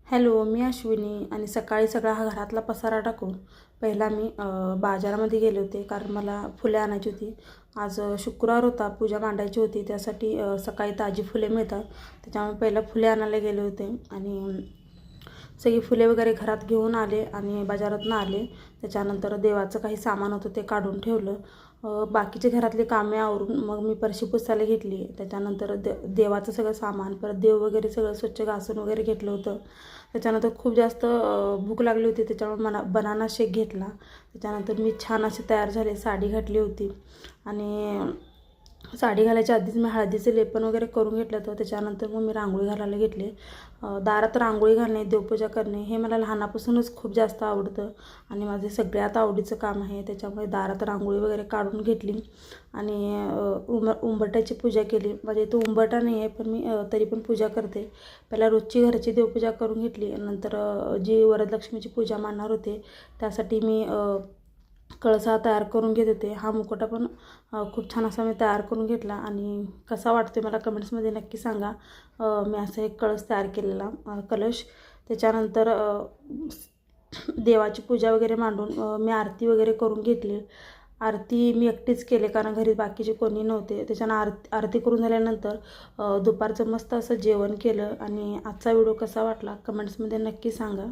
Hello, मी अश्विनी. आणि सकाळी सगळा हा घरातला पसारा टाकून पहिला मी बाजारामध्ये गेले होते, कारण मला फुले आणायची होती. आज शुक्रवार होता, पूजा मांडायची होती, त्यासाठी सकाळी ताजी फुले मिळतात, त्याच्यामुळे पहिला फुले आणायला गेले होते. आणि सगळी फुले वगैरे घरात घेऊन आले आणि बाजारातून आले. त्याच्यानंतर देवाचं काही सामान होतं ते काढून ठेवलं. बाकीचे घरातली कामे आवरून मग मी फरशी पुसायला घेतली. त्याच्यानंतर देवाचं सगळं सामान, परत देव वगैरे सगळं स्वच्छ घासून वगैरे घेतलं होतं. त्याच्यानंतर खूप जास्त भूक लागली होती, त्याच्यामुळे बनाना शेक घेतला. त्याच्यानंतर मी छान अशी तयार झाले, साडी घातली होती. आणि साडी घालायच्या आधीच मी हळदीचे लेपन वगैरे करून घेतलं होतं. त्याच्यानंतर मग मी रांगोळी घालायला घेतली. दारात रांगोळी घालणे, देवपूजा करणे हे मला लहानापासूनच खूप जास्त आवडतं आणि माझे सगळ्यात आवडीचं काम आहे. त्याच्यामुळे दारात रांगोळी वगैरे काढून घेतली आणि उंबरट्याची पूजा केली. माझ्या इथं उंबरटा नाही आहे, पण मी तरी पण पूजा करते. पहिला रोजची घरची देवपूजा करून घेतली. नंतर जी वरदलक्ष्मीची पूजा मांडणार होते त्यासाठी मी कळसा तयार करून घेत होते. हा मुखवटा पण खूप छान असा मी तयार करून घेतला आणि कसा वाटतो मला कमेंट्समध्ये नक्की सांगा. मी असा एक कळस तयार केलेला, कलश. त्याच्यानंतर देवाची पूजा वगैरे मांडून मी आरती वगैरे करून घेतली. आरती मी एकटीच केले, कारण घरी बाकीचे कोणी नव्हते. त्याच्यानं आरती करून झाल्यानंतर दुपारचं मस्त असं जेवण केलं. आणि आजचा व्हिडिओ कसा वाटला कमेंट्समध्ये नक्की सांगा.